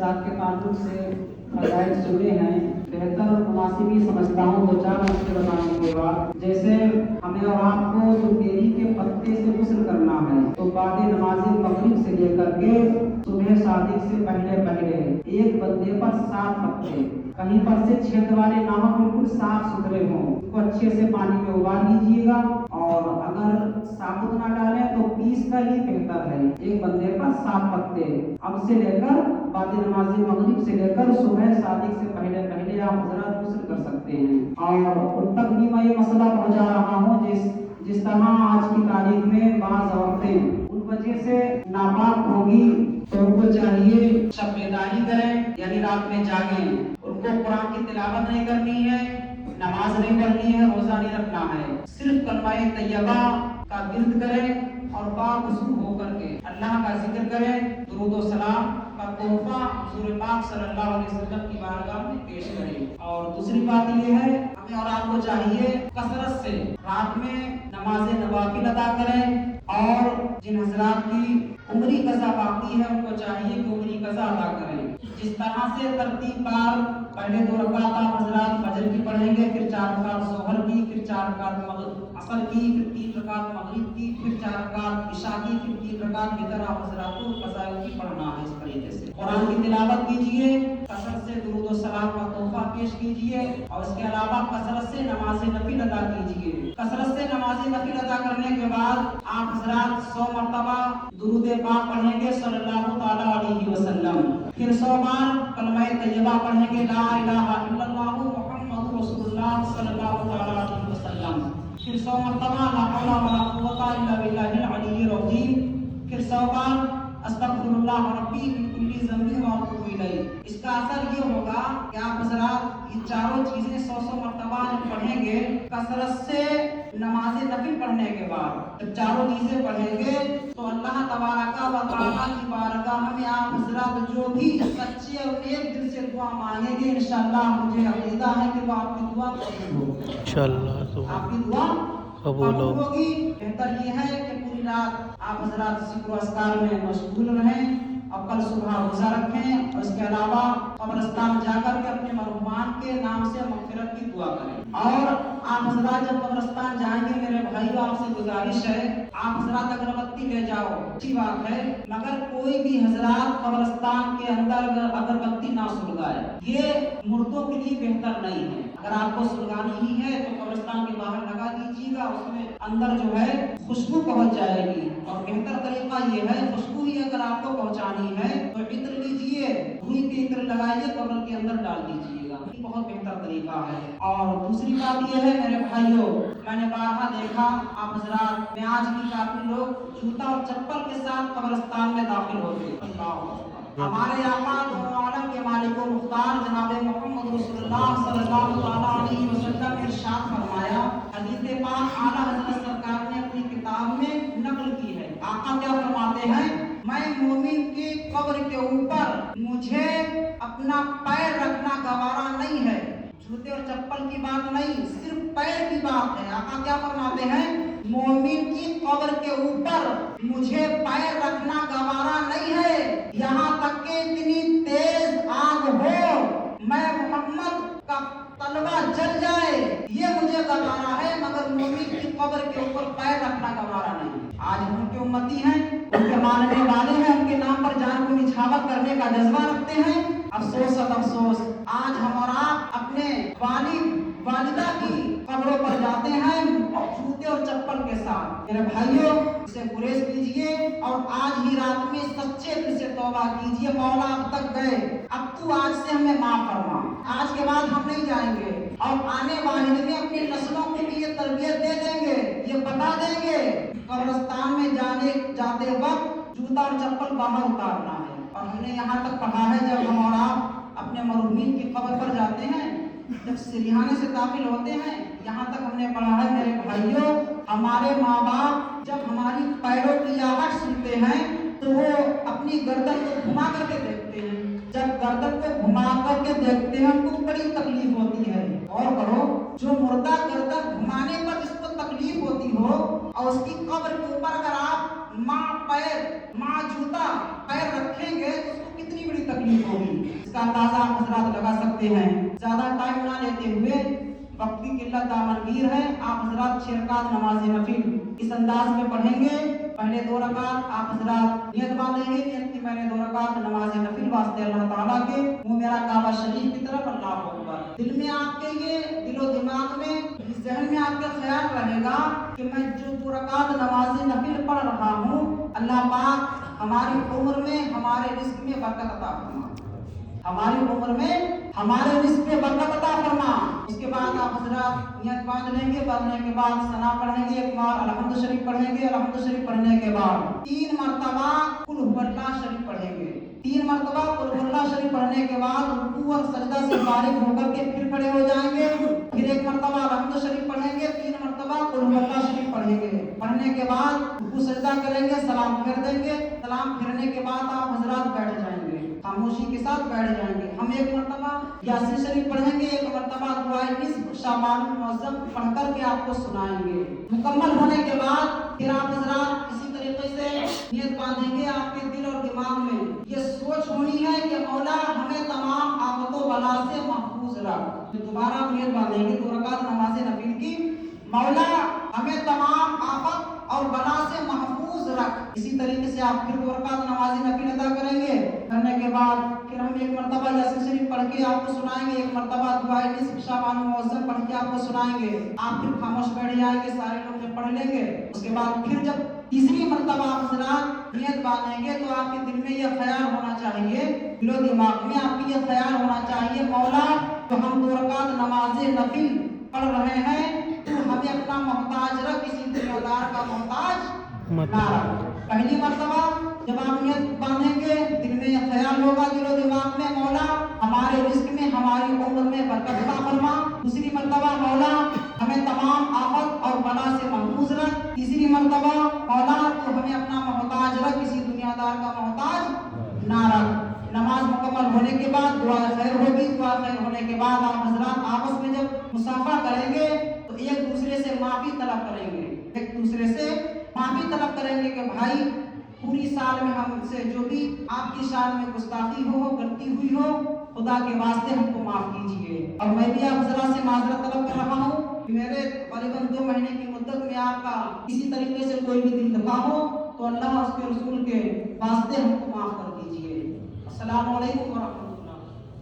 साहब के ताल्लुक से फजाइल सुने हैं, बेहतर और मुनासिब ही समझता हूँ। दो चार मसले बताने के बाद, जैसे हमें और आपको जो बेरी के पत्ते से गुस्ल करना है, तो बाद नमाज मगरिब से लेकर के सुबह शादी से पहले पहले एक बंदे पर 7 पत्ते, कहीं पर से छेद वाले ना हो, बिल्कुल साफ सुथरे हों, उनको अच्छे से पानी में उबाल लीजिएगा। और अगर साबुत ना डालें तो पीस का ही बेहतर है। एक बंदे पर 7 पत्ते, अब से लेकर बाद नमाज मगरिब से लेकर सुबह शादी से पहले पहले आप हजरत गुस्ल कर सकते हैं। और उन तक भी मैं ये मसला पहुंचा रहा हूँ, जिस तरह आज की तारीख में बाज़ औरतें उन वजह से नापाक होगी, तो उनको चाहिए शब बेदारी करें, यानी रात में जागें। उनको कुरान की तिलावत नहीं करनी है, नमाज नहीं पढ़नी है, रोजा नहीं रखना है, सिर्फ कलमा तैयबा का विर्द करें और बावजू होकर के अल्लाह का जिक्र करें, दुरूद और सलाम का तोहफा हुजूर पाक सल्लल्लाहु अलैहि वसल्लम की बारगाह में पेश करें। और दूसरी बात ये है, हमें और आपको चाहिए कसरत से रात में नमाज नवाफिल अदा करें। और जिन हजरात की उम्री कज़ा बाकी है, उनको चाहिए कि उम्री कज़ा अदा करें। जिस तरह से तरतीब बार पहले 2 रकात आप हजरात फजर की पढ़ेंगे, फिर 4 रकात ज़ोहर की, फिर 4 रकात असर की, फिर 3 रकात मगरिब की, फिर 4 रकात इशा की, फिर 3 रकात वितर आप हजरात को कज़ा की पढ़ना है। इस तरीके से कुरान की तिलावत कीजिए, कसरत से दुरूद और सलाम का तोहफा पेश कीजिए, और इसके अलावा कसरत से नमाज नफिल अदा कीजिए। कसरत से नमाज नफिल अदा करने के बाद आप हजरात 100 मरतबा दुरूद पाक पढ़ेंगे सल्लल्लाहु ताला अलैहि वसल्लम, फिर 100 बार कलमा तैयबा पढ़ेंगे, ला इलाहा इल्लल्लाह मुहम्मदुर रसूलुल्लाह सल्लल्लाहु ताला अलैहि वसल्लम, फिर 100 मरतबा ला हौला वला कुव्वता इल्ला बिल्लाहिल अलिय्यिल अज़ीम, फिर 100 बार अस्तगफिरुल्लाह रब्बी मिन कुल्ली ज़ंबि व अतूबु इलैहि। इसका असर ये होगा कि आप हजरात ये चारों चीजें 100 मरतबा जब पढ़ेंगे, कसरत से नमाज नफिल पढ़ने के बाद जब चारों चीजें पढ़ेंगे, तो अल्लाह तबारका व तआला की बारगाह में आप हजरात जो भी सच्चे और नेक दिल से दुआ मांगेंगे, इंशाअल्लाह मुझे अकीदा है कि वो आपकी दुआ कबूल होगी। इंशाअल्लाह आपकी दुआ कबूल होगी। बेहतर ये है कि पूरी रात आप हजरात ज़िक्र अस्कार में मशगूल रहें और कल सुबह रोजा रखें, और इसके अलावा कब्रिस्तान जाकर के अपने मरहुमान के नाम से मग़फ़िरत की दुआ करें। और आप हजरात जब कब्रिस्तान जाएंगे, मेरे भाई आपसे गुजारिश है, आप हजरात अगरबत्ती ले जाओ, अच्छी बात है, मगर कोई भी हजरात कब्रिस्तान के अंदर अगरबत्ती ना सुलगाए, ये मुर्दों के लिए बेहतर नहीं है। अगर आपको सुलगानी ही है तो कब्रिस्तान के बाहर लगा दीजिएगा, उसमें अंदर जो है खुशबू पहुंच जाएगी। और बेहतर तरीका ये है, खुशबू ही अगर आपको पहुंचानी है तो इत्र लीजिए, रुई के इत्र लगाइए, कब्र के अंदर डाल दीजिएगा, ये बहुत बेहतर तरीका है। और दूसरी बात ये है मेरे भाइयों, मैंने बारहा देखा आप हजरात में आज भी काफी लोग जूता और चप्पल के साथ कब्रिस्तान में दाखिल होते हैं। हमारे आका दो आलम के मालिक व मुख्तार जनाब मोहम्मद रसूलुल्लाह सल्लल्लाहु अलैहि वसल्लम ने इरशाद फरमाया, हदीस पाक आला हज़रत सरकार ने अपनी किताब में नकल की है। आका क्या फरमाते हैं, मैं मोमिन की कब्र के ऊपर मुझे अपना पैर रखना गवारा नहीं है। जूते और चप्पल की बात नहीं, सिर्फ पैर की बात है। आका क्या फरमाते हैं, मोमिन की कब्र के ऊपर मुझे पैर रखना गवारा नहीं है, यहाँ तक कि इतनी तेज आग हो, मैं मोहम्मद का तलवा जल जाए, ये मुझे गवारा है, मगर मोमिन की कब्र के ऊपर पैर रखना गवारा नहीं। आज उनके उम्मती हैं, उनके मानने वाले हैं, उनके नाम पर जान को निछावर करने का जज्बा रखते हैं। अफसोस अफसोस, आज हम और आप अपने वालिदा की कब्रों पर जाते हैं जूते और चप्पल के साथ। मेरे भाइयों, इसे गुरेज कीजिए और आज ही रात में सच्चे दिल से तौबा कीजिए, मौला अब तक गए, अब तू आज से हमें माफ फरमा, आज के बाद हम नहीं जाएंगे। और आने वाले में अपनी नस्लों को भी ये तरबियत दे देंगे, ये बता देंगे कब्रिस्तान में जाते वक्त जूता और चप्पल बाहर उतारना है। और हमने यहाँ तक पढ़ा है, जब हम और आप अपने मरहूमीन की कब्र पर जाते हैं, जब सिरहाने से दाखिल होते हैं, यहाँ तक हमने पढ़ा है मेरे भाइयों, हमारे माँ बाप जब हमारी पैरों की आहट सुनते हैं तो वो अपनी गर्दन को घुमा करके देखते हैं। जब गर्दन को घुमा करके देखते हैं उनको बड़ी तकलीफ होती है। और करो, जो मुर्दा गर्दन घुमाने पर जिसको तकलीफ होती हो और उसकी कब्र के ऊपर अगर आप माँ पैर, माँ जूता पैर रखेंगे तो उसको कितनी बड़ी तकलीफ होगी, इसका अंदाजा आप हजरात लगा सकते हैं। ज्यादा टाइम ना लेते हुए, वक्त की किल्लत दामनगीर है, आप हजरात 6 रकात नमाज नफिल इस अंदाज में पढ़ेंगे। पहले 2 रकात आप हजरात नियत बांधेंगे, नियत की मैंने 2 रकात नमाज नफिल वास्ते अल्लाह ताला के, मुंह मेरा काबा शरीफ की तरफ, अल्लाह अकबर। दिल में आपके ये दिलो दिमाग में, इस जहन में आपका ख्याल रहेगा कि मैं जो 2 रकात नमाज नफिल पढ़ रहा हूँ, अल्लाह पाक हमारी उम्र में, हमारे रिस्क में बरकत अता फरमा, हमारी उम्र में हमारे रिस्क में बरकत अता फरमा। उसके बाद आप हजरात नियत बांध लेंगे, बांधने के बाद सना पढ़ेंगे, एक बार अलहम्द शरीफ पढ़ेंगे, अलहम्द शरीफ पढ़ने के बाद 3 मरतबा कुल हुवल्लाह शरीफ पढ़ेंगे। 3 मरतबा कुल हुवल्लाह शरीफ पढ़ने के बाद रुकू और सजदा से फारिग होकर के फिर खड़े हो जाएंगे, फिर 1 मरतबा अलहम्द शरीफ पढ़ेंगे, 3 मरतबा कुल हुवल्लाह शरीफ पढ़ेंगे। पढ़ने के बाद रुकू सजदा करेंगे, सलाम फेर देंगे, सलाम फेरने के बाद आप हजरात बैठ जाएंगे, खामोशी के साथ बैठ जाएंगे। हम 1 मरतबा यासीन शरीफ पढ़ेंगे, 1 मरतबा दुआए निस्फ शाबान मुअज़्ज़म पढ़ कर के आपको सुनाएंगे। मुकम्मल होने के बाद फिर आप हजरात इसी तरीके से नियत बांधेंगे। आपके दिल और दिमाग में ये सोच होनी है कि मौला हमें तमाम आफतों बला से महफूज रख। दोबारा आप नियत बांधेंगे 2 रकात नमाज नफिल की, मौला हमें तमाम आफत और बला से महफूज रख। इसी तरीके से आप फिर 2 रकात नमाज नफिल अदा करेंगे। करने के बाद फिर हम 1 मरतबा यासीन शरीफ पढ़ के आपको सुनाएंगे, 1 मरतबा दुआए निस्फ शाबान मुअज़्ज़म पढ़ के आपको सुनाएंगे। आप फिर खामोश बैठ जाएंगे, सारे लोग जब पढ़ लेंगे, उसके बाद फिर जब तीसरी मरतबा आप हजरात नियत बांधेंगे तो आपके दिल में यह ख्याल होना चाहिए, दिलो दिमाग में आपकी यह ख्याल होना चाहिए, मौला तो हम 2 रकात नमाज नफिल पढ़ रहे हैं, तो हमें अपना मोहताज रख, किसी दुनियादार का मोहताज ना रख। पहली मरतबा जब आप नियत बांधेंगे, दिल में यह ख्याल होगा, दिलो दिमाग में, मौला हमारे रिस्क में, हमारी उम्र में बरकत अता फरमा। दूसरी मरतबा मौला हमें तमाम आफत और बला से महफूज रख। तीसरी मरतबा मौला तो हमें अपना मोहताज रख, किसी दुनियादार का मोहताज ना रख। नमाज मुकम्मल होने के बाद दुआ खैर होगी। दुआ खैर होने के बाद आप हजरात आपस में जब मुसाफा करेंगे तो एक दूसरे से माफी तलब करेंगे, एक दूसरे से माफी तलब करेंगे कि भाई पूरी साल में हमसे जो भी आपकी शान में गुस्ताखी हो, गलती हुई हो, खुदा के वास्ते हमको माफ कीजिए। और मैं भी आप जरा से माजरत तलब कर रहा हूँ कि मेरे करीबन 2 महीने की मुद्दत में आपका किसी तरीके से कोई भी दिल दुखा हो तो अल्लाह उसके रसूल के वास्ते हमको माफ कर दीजिए। अस्सलामु अलैकुम व